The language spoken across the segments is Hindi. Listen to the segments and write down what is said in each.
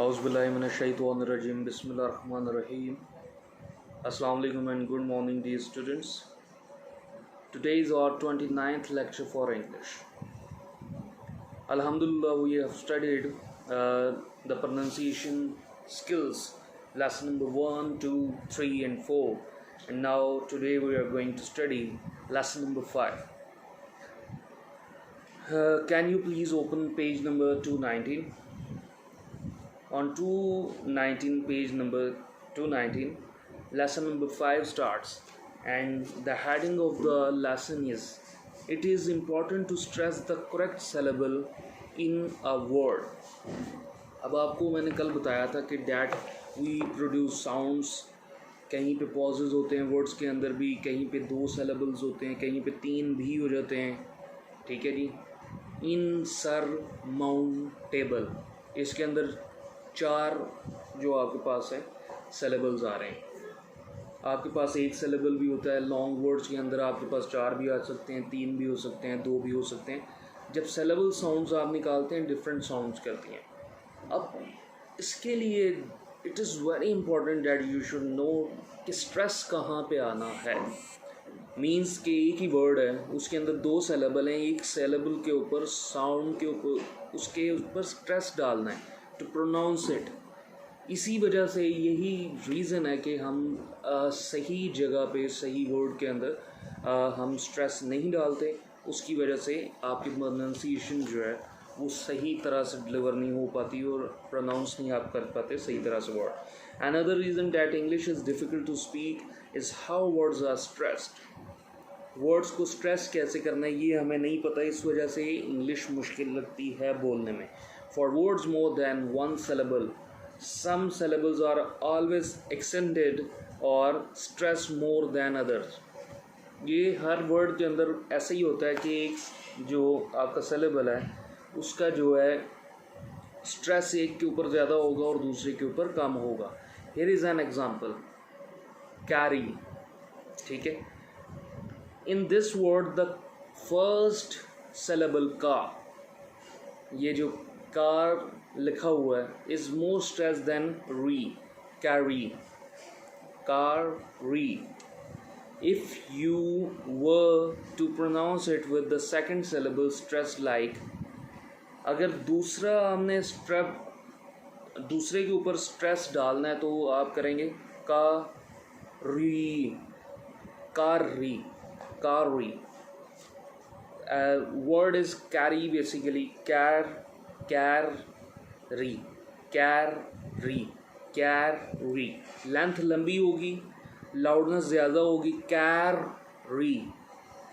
Auzubillahiminash-shaytanir-rajim. Bismillahir-rahmanir-rahim. Assalamu alaikum and good morning, dear students. Today is our 29th lecture for English. Alhamdulillah, we have studied the pronunciation skills, lesson number 1, 2, 3 and 4. And now today we are going to study lesson number 5. Can you please open page number 219? On 219, page number 219, lesson number 5 starts, and the heading of the lesson is, it is important to stress the correct syllable in a word. अब आपको मैंने कल बताया था कि डैट वी प्रोड्यूस साउंड्स, कहीं पे पॉजेज होते हैं वर्ड्स के अंदर भी, कहीं पे 2 syllables होते हैं, कहीं पे 3 भी हो जाते हैं. ठीक है जी. इनसरमाउंटेबल, इसके अंदर 4 जो आपके पास है syllables आ रहे हैं. आपके पास 1 syllable भी होता है. लॉन्ग वर्ड्स के अंदर आपके पास 4 भी आ सकते हैं, 3 भी हो सकते हैं, 2 भी हो सकते हैं. जब syllable साउंड्स आप निकालते हैं डिफरेंट साउंड्स करती हैं. अब इसके लिए it is very important that you should know कि स्ट्रेस कहाँ पे आना है. मीन्स कि एक ही वर्ड है, उसके अंदर 2 syllable हैं, एक syllable के ऊपर साउंड के ऊपर उसके ऊपर स्ट्रेस डालना है टू प्रोनाउंस इट. इसी वजह से यही रीज़न है कि हम सही जगह पे सही वर्ड के अंदर हम स्ट्रेस नहीं डालते. उसकी वजह से आपकी प्रोनाउंसिएशन जो है वो सही तरह से डिलीवर नहीं हो पाती और प्रोनाउंस नहीं आप कर पाते सही तरह से word. Another reason that English is difficult to speak is how words are stressed. Words को स्ट्रेस कैसे करना है ये हमें नहीं पता, इस वजह से इंग्लिश मुश्किल लगती है बोलने में. For words more than 1 syllable, some syllables are always accented or stressed more than others. ये हर वर्ड के अंदर ऐसा ही होता है कि एक जो आपका syllable है उसका जो है स्ट्रेस एक के ऊपर ज़्यादा होगा और दूसरे के ऊपर कम होगा. Here is an example. Carry. ठीक है. In this word the first syllable का, ये जो कार लिखा हुआ है is more stressed than re. Carry. Carry. If you were to pronounce it with the second syllable stressed like, अगर दूसरा हमने दूसरे के ऊपर स्ट्रेस डालना है तो आप करेंगे का री. कारी. कारी. Word is carry basically. Carry. Carry. Carry. Length लंबी होगी, लाउडनेस ज़्यादा होगी. Carry.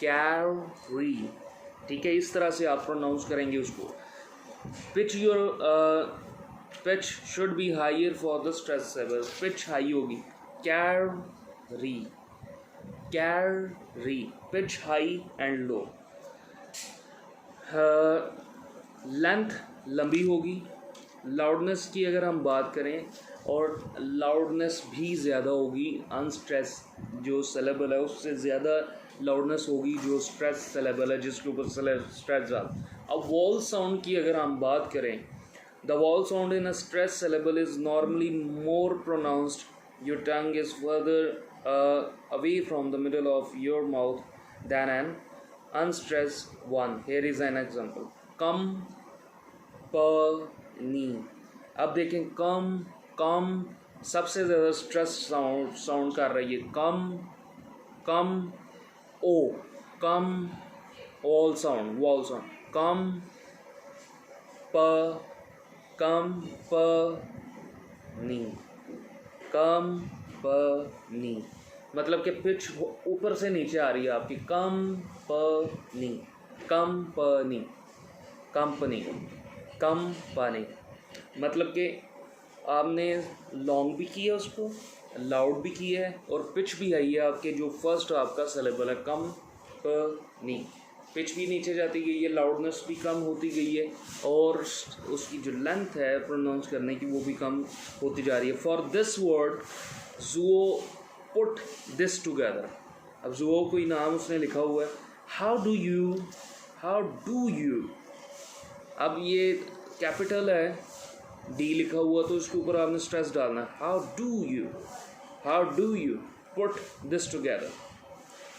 Carry. ठीक है, इस तरह से आप प्रोनाउंस करेंगे उसको. Pitch should be higher for the stress syllable. Pitch high होगी. Carry. Carry. Pitch high and low. Length लंबी होगी. लाउडनेस की अगर हम बात करें और लाउडनेस भी ज़्यादा होगी. अनस्ट्रेस जो syllable है उससे ज़्यादा लाउडनेस होगी जो स्ट्रेस syllable है जिसके ऊपर स्ट्रेस डाल. अब वॉल साउंड की अगर हम बात करें, the wall sound in a stress syllable is normally more pronounced. Your tongue is further away from the middle of your mouth than an unstressed one. Here is an example. Company. अब देखें कम सबसे ज़्यादा स्ट्रेस साउंड कर रही है. कम ओ वॉल साउंड. कंपनी. मतलब कि पिच ऊपर से नीचे आ रही है आपकी. कंपनी. मतलब कि आपने लॉन्ग भी किया उसको, लाउड भी किया है और पिच भी आई है आपके जो फर्स्ट आपका syllable है कंपनी. पिच भी नीचे जाती गई है, लाउडनेस भी कम होती गई है और उसकी जो लेंथ है प्रोनाउंस करने की वो भी कम होती जा रही है. फॉर दिस वर्ड ज़ुओ पुट दिस टुगेदर. अब ज़ुओ कोई नाम उसने लिखा हुआ है. How do you. अब ये कैपिटल है डी लिखा हुआ तो इसके ऊपर आपने स्ट्रेस डालना है। How do you put this together,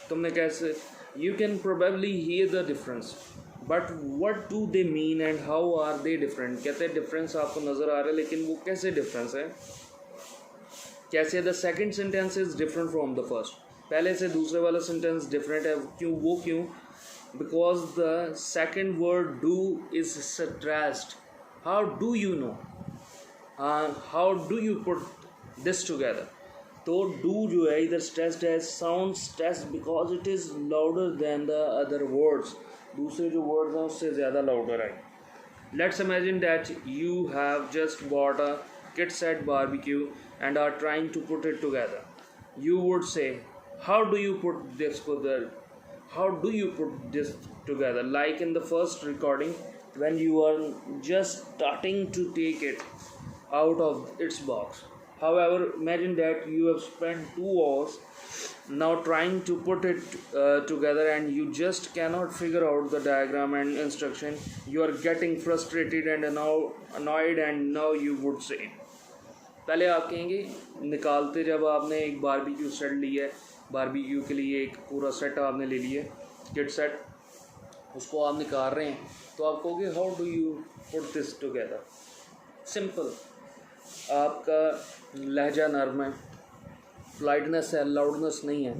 तुमने कैसे, you can probably hear the difference but what do they mean and how are they different. कहते हैं डिफरेंस आपको नज़र आ रहा है लेकिन वो कैसे डिफरेंस है, कैसे the second sentence is different from the first, पहले से दूसरे वाला सेंटेंस डिफरेंट है। क्यों because the second word do is stressed. How do you know, how do you put this together, तो डू जो है इधर स्ट्रेस्ड है, sound stressed because it is louder than the other words, दूसरे जो वर्ड्स हैं उससे ज़्यादा लाउडर है। Let's imagine that you have just bought a kit set barbecue and are trying to put it together. You would say, how do you put this together? How do you put this together? Like in the first recording, when you are just starting to take it out of its box. However, imagine that you have spent 2 hours now trying to put it together and you just cannot figure out the diagram and instruction. You are getting frustrated and now annoyed, and now you would say, पहले आप कहेंगे निकालते, जब आपने एक बारबेक्यू सेट लिया है, बारबेक्यू के लिए एक पूरा सेट आपने ले लिया किट सेट, उसको आप निकाल रहे हैं तो आप कहोगे how do you put this together. Simple, आपका लहजा नर्म है, फ्लाइटनेस है, लाउडनेस नहीं है।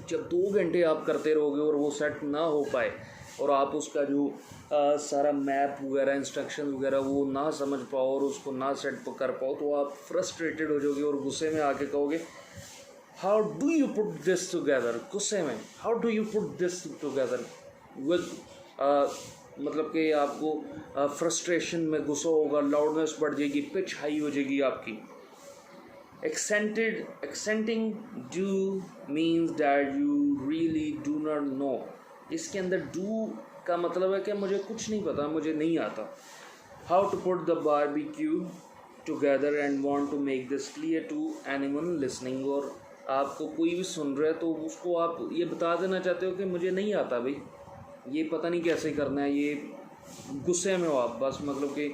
जब 2 घंटे आप करते रहोगे और वो सेट ना हो पाए और आप उसका जो सारा मैप वगैरह इंस्ट्रक्शन वगैरह वो ना समझ पाओ और उसको ना सेट कर पाओ, तो आप फ्रस्ट्रेटेड हो जाओगे और गुस्से में आके कहोगे how do you put this together. गुस्से में how do you put this together with, मतलब कि आपको फ्रस्ट्रेशन में गुस्सा होगा, लाउडनेस बढ़ जाएगी, पिच हाई हो जाएगी आपकी। Accenting do means that you really do not know. इसके अंदर डू का मतलब है कि मुझे कुछ नहीं पता, मुझे नहीं आता। How to put the barbecue together and want to make this clear to anyone listening, और आपको कोई भी सुन रहा है तो उसको आप ये बता देना चाहते हो कि मुझे नहीं आता भाई, ये पता नहीं कैसे करना है। ये गुस्से में हो आप, बस मतलब कि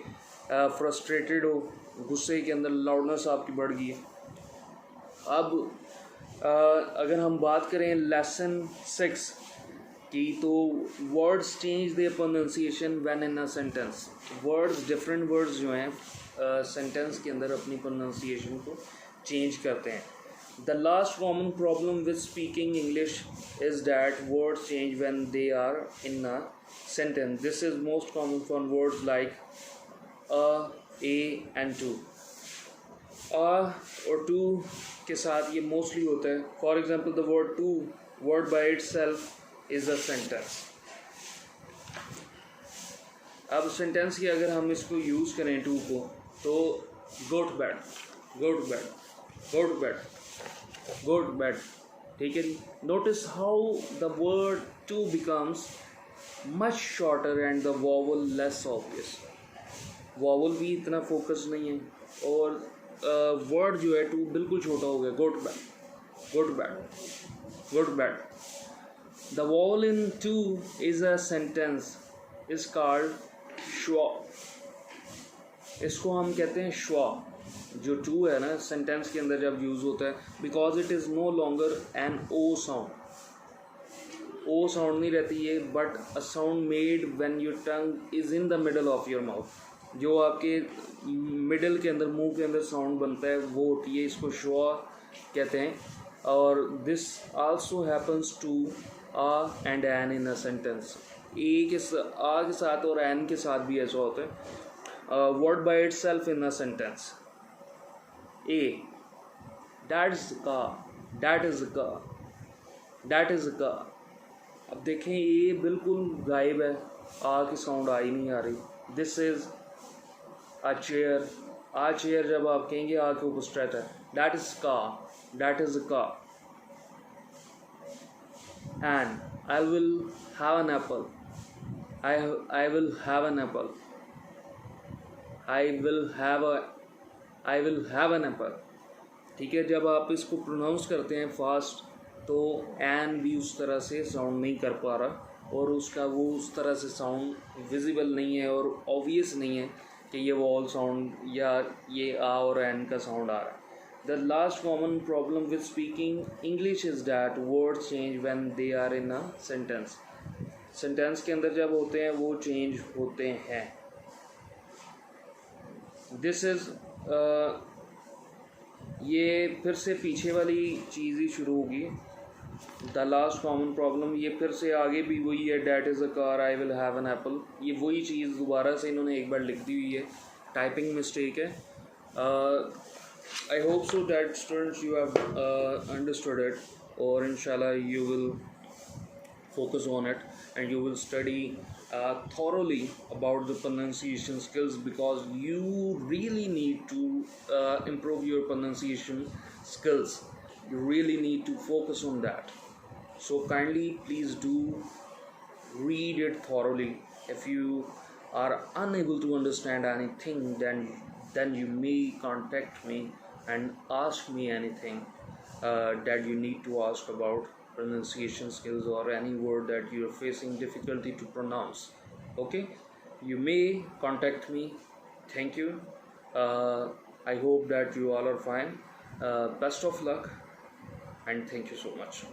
फ्रस्ट्रेटेड हो, गुस्से के अंदर लाउडनेस आपकी बढ़ गई है। अब अगर हम बात करें लेसन 6 की, तो words change their pronunciation when in a sentence. Words, different words जो हैं सेंटेंस के अंदर अपनी प्रोनाउंसिएशन को चेंज करते हैं। The last common problem with speaking English is that words change when they are in a sentence. This is most common for words like a, a and to. और टू के साथ ये मोस्टली होता है। For example the word to, word by itself is a sentence. अब सेंटेंस की अगर हम इसको यूज़ करें टू को, तो go to bed, go to bed, go to bed, go to bed, ठीक है जी। Notice how the word to becomes much shorter and the vowel less obvious. Vowel भी इतना फोकस नहीं है और वर्ड जो है टू बिल्कुल छोटा हो गया। Go to bed, go to bed, go to bed. The vowel in to is a sentence is called schwa। इसको हम कहते हैं schwa। जो टू है ना सेंटेंस के अंदर जब यूज़ होता है, because it is no longer an o sound. O sound नहीं रहती है, but a sound made when your tongue is in the middle of your mouth. जो आपके मिडल के अंदर, मुंह के अंदर साउंड बनता है वो होती है, इसको schwa कहते हैं। और this also happens to a and an in a sentence. A के आ के साथ और एन के साथ भी ऐसा होता है। Word by itself in a sentence. A, that is car, that is car, that is का। अब देखें ए बिल्कुल गायब है, आ की साउंड आ ही नहीं आ रही। This is a chair, a chair जब आप कहेंगे आ के ऊपर स्ट्रेच है। That is car, that is car. And I will have an apple, I will have an apple, I will have an apple। ठीक है, जब आप इसको प्रोनाउंस करते हैं फास्ट तो एन भी उस तरह से साउंड नहीं कर पा रहा और उसका वो उस तरह से साउंड विजिबल नहीं है और ऑब्वियस नहीं है कि ये वॉल साउंड या ये आ और एन का साउंड आ रहा है. The last common problem with speaking English is that words change when they are in a sentence. Sentence के अंदर जब होते हैं वो चेंज होते हैं. दिस इज़ ये फिर से पीछे वाली चीज़ ही शुरू होगी. द लास्ट कॉमन प्रॉब्लम, ये फिर से आगे भी वही है. That is a car, I will have an apple. ये वही चीज़ दोबारा से इन्होंने एक बार लिख दी हुई है. टाइपिंग मिस्टेक है. I hope so that students you have understood it, or inshallah you will focus on it and you will study thoroughly about the pronunciation skills, because you really need to improve your pronunciation skills. You really need to focus on that. So kindly please do read it thoroughly. If you are unable to understand anything, then you may contact me and ask me anything that you need to ask about pronunciation skills or any word that you are facing difficulty to pronounce. Okay, you may contact me. Thank you. I hope that you all are fine. Best of luck and thank you so much.